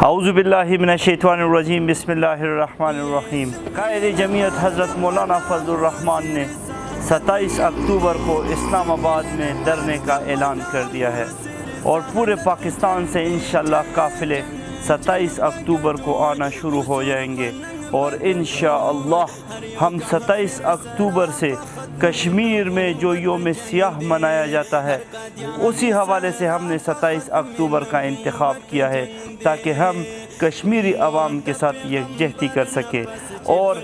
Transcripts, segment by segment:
اعوذ باللہ من الشیطان الرجیم بسم اللہ الرحمن الرحیم۔ قائد جمعیت حضرت مولانا فضل الرحمان نے 27 اکتوبر کو اسلام آباد میں دھرنے کا اعلان کر دیا ہے اور پورے پاکستان سے انشاءاللہ قافلے 27 اکتوبر کو آنا شروع ہو جائیں گے اور انشاءاللہ ہم 27 اکتوبر سے کشمیر میں جو یوم سیاہ منایا جاتا ہے اسی حوالے سے ہم نے 27 اکتوبر کا انتخاب کیا ہے تاکہ ہم کشمیری عوام کے ساتھ یکجہتی کر سکیں، اور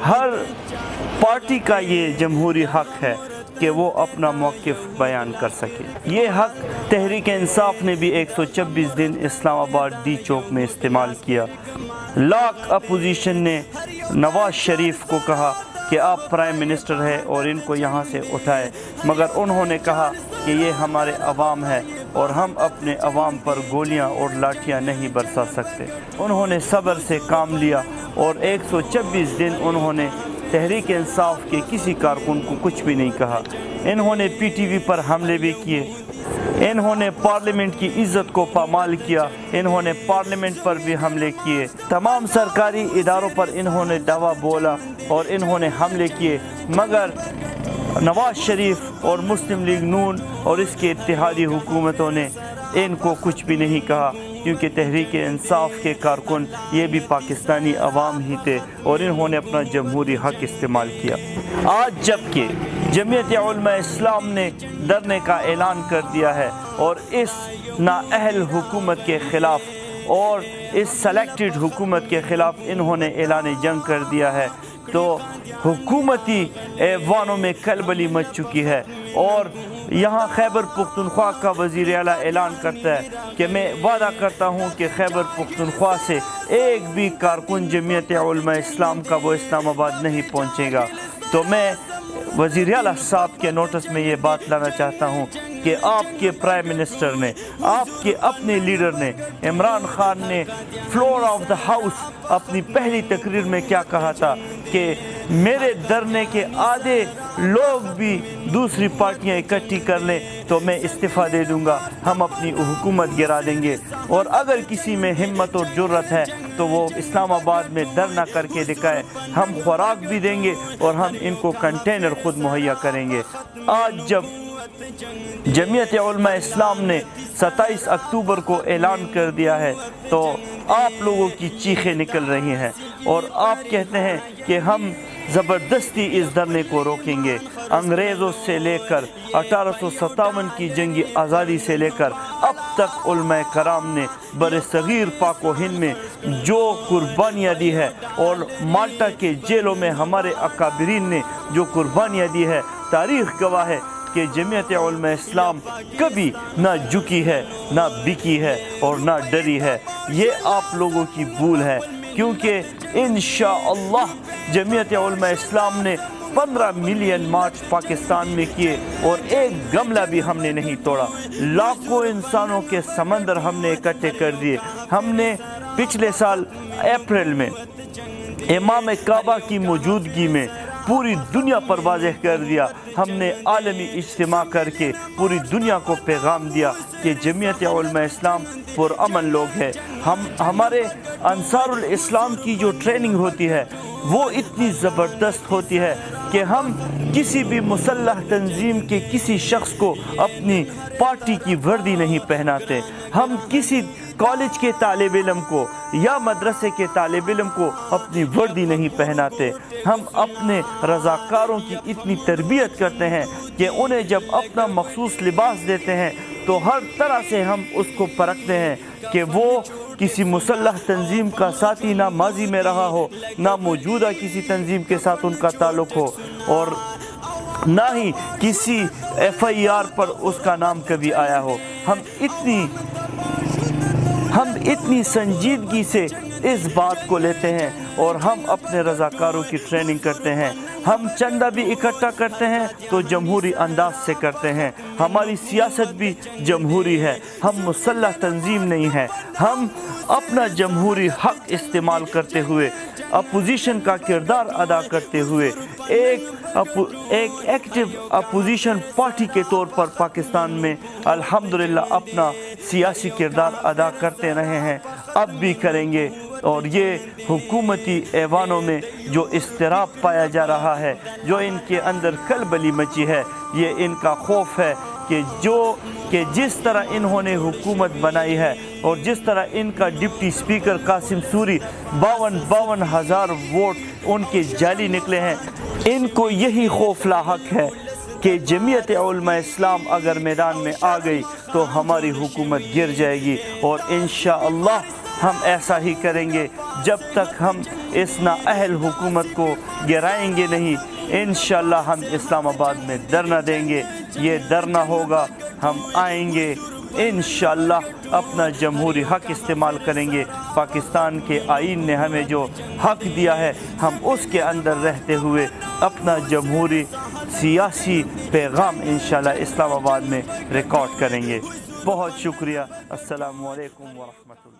ہر پارٹی کا یہ جمہوری حق ہے کہ وہ اپنا موقف بیان کر سکے۔ یہ حق تحریک انصاف نے بھی 126 دن اسلام آباد ڈی چوک میں استعمال کیا۔ لاکھ اپوزیشن نے نواز شریف کو کہا کہ آپ پرائم منسٹر ہیں اور ان کو یہاں سے اٹھائے، مگر انہوں نے کہا کہ یہ ہمارے عوام ہے اور ہم اپنے عوام پر گولیاں اور لاٹھیاں نہیں برسا سکتے۔ انہوں نے صبر سے کام لیا اور 126 دن انہوں نے تحریک انصاف کے کسی کارکن کو کچھ بھی نہیں کہا۔ انہوں نے پی ٹی وی پر حملے بھی کیے، انہوں نے پارلیمنٹ کی عزت کو پامال کیا، انہوں نے پارلیمنٹ پر بھی حملے کیے، تمام سرکاری اداروں پر انہوں نے دعویٰ بولا اور انہوں نے حملے کیے، مگر نواز شریف اور مسلم لیگ نون اور اس کے اتحادی حکومتوں نے ان کو کچھ بھی نہیں کہا، کیونکہ تحریک انصاف کے کارکن یہ بھی پاکستانی عوام ہی تھے اور انہوں نے اپنا جمہوری حق استعمال کیا۔ آج جبکہ جمعیت علماء اسلام نے دھرنے کا اعلان کر دیا ہے اور اس نااہل حکومت کے خلاف اور اس سلیکٹڈ حکومت کے خلاف انہوں نے اعلان جنگ کر دیا ہے، تو حکومتی ایوانوں میں کلبلی مچ چکی ہے، اور یہاں خیبر پختونخوا کا وزیر اعلیٰ اعلان کرتا ہے کہ میں وعدہ کرتا ہوں کہ خیبر پختونخوا سے ایک بھی کارکن جمعیت علماء اسلام کا وہ اسلام آباد نہیں پہنچے گا۔ تو میں وزیر اعلیٰ صاحب کے نوٹس میں یہ بات لانا چاہتا ہوں کہ آپ کے پرائم منسٹر نے، آپ کے اپنے لیڈر نے، عمران خان نے فلور آف دا ہاؤس اپنی پہلی تقریر میں کیا کہا تھا کہ میرے دھرنے کے آدھے لوگ بھی دوسری پارٹیاں اکٹھی کر لیں تو میں استعفیٰ دے دوں گا، ہم اپنی حکومت گرا دیں گے، اور اگر کسی میں ہمت اور جرت ہے تو وہ اسلام آباد میں دھرنا کر کے دکھائے، ہم خوراک بھی دیں گے اور ہم ان کو کنٹینر خود مہیا کریں گے۔ آج جب جمعیت علماء اسلام نے 27 اکتوبر کو اعلان کر دیا ہے تو آپ لوگوں کی چیخیں نکل رہی ہیں اور آپ کہتے ہیں کہ ہم زبردستی اس دھرنے کو روکیں گے۔ انگریزوں سے لے کر 1857 کی جنگی آزادی سے لے کر اب تک علماء کرام نے بر صغیر پاک و ہند میں جو قربانیاں دی ہے اور مالٹا کے جیلوں میں ہمارے اکابرین نے جو قربانیاں دی ہے، تاریخ گواہ ہے کہ جمعیت علماء اسلام کبھی نہ جھکی ہے، نہ بکی ہے اور نہ ڈری ہے۔ یہ آپ لوگوں کی بھول ہے، کیونکہ انشاءاللہ جمعیت علماء اسلام نے 15 ملین مارچ پاکستان میں کیے اور ایک گملہ بھی ہم نے نہیں توڑا۔ لاکھوں انسانوں کے سمندر ہم نے اکٹھے کر دیے۔ ہم نے پچھلے سال اپریل میں امام کعبہ کی موجودگی میں پوری دنیا پر واضح کر دیا، ہم نے عالمی اجتماع کر کے پوری دنیا کو پیغام دیا کہ جمعیت علماء اسلام پرامن لوگ ہیں۔ ہمارے انصار الاسلام کی جو ٹریننگ ہوتی ہے وہ اتنی زبردست ہوتی ہے کہ ہم کسی بھی مسلح تنظیم کے کسی شخص کو اپنی پارٹی کی وردی نہیں پہناتے، ہم کسی کالج کے طالب علم کو یا مدرسے کے طالب علم کو اپنی وردی نہیں پہناتے، ہم اپنے رضاکاروں کی اتنی تربیت کرتے ہیں کہ انہیں جب اپنا مخصوص لباس دیتے ہیں تو ہر طرح سے ہم اس کو پرکھتے ہیں کہ وہ کسی مسلح تنظیم کا ساتھی نہ ماضی میں رہا ہو، نہ موجودہ کسی تنظیم کے ساتھ ان کا تعلق ہو، اور نہ ہی کسی ایف آئی آر پر اس کا نام کبھی آیا ہو۔ ہم اتنی سنجیدگی سے اس بات کو لیتے ہیں اور ہم اپنے رضاکاروں کی ٹریننگ کرتے ہیں۔ ہم چندہ بھی اکٹھا کرتے ہیں تو جمہوری انداز سے کرتے ہیں، ہماری سیاست بھی جمہوری ہے، ہم مسلح تنظیم نہیں ہیں۔ ہم اپنا جمہوری حق استعمال کرتے ہوئے، اپوزیشن کا کردار ادا کرتے ہوئے، ایک ایکٹیو اپوزیشن پارٹی کے طور پر پاکستان میں الحمدللہ اپنا سیاسی کردار ادا کرتے رہے ہیں۔ اب بھی کریں گے۔ اور یہ حکومتی ایوانوں میں جو اضطراب پایا جا رہا ہے، جو ان کے اندر کھلبلی مچی ہے، یہ ان کا خوف ہے کہ جس طرح انہوں نے حکومت بنائی ہے اور جس طرح ان کا deputy speaker Qasim Suri 52,000 vote ان کے جعلی نکلے ہیں، ان کو یہی خوف لاحق ہے کہ جمعیت علماء اسلام اگر میدان میں آ گئی تو ہماری حکومت گر جائے گی، اور انشاءاللہ ہم ایسا ہی کریں گے۔ جب تک ہم اس نااہل حکومت کو گرائیں گے نہیں، انشاءاللہ ہم اسلام آباد میں دھرنا دیں گے۔ یہ دھرنا ہوگا، ہم آئیں گے انشاءاللہ، اپنا جمہوری حق استعمال کریں گے۔ پاکستان کے آئین نے ہمیں جو حق دیا ہے، ہم اس کے اندر رہتے ہوئے اپنا جمہوری سیاسی پیغام انشاءاللہ اسلام آباد میں ریکارڈ کریں گے۔ بہت شکریہ۔ السلام علیکم ورحمۃ اللہ۔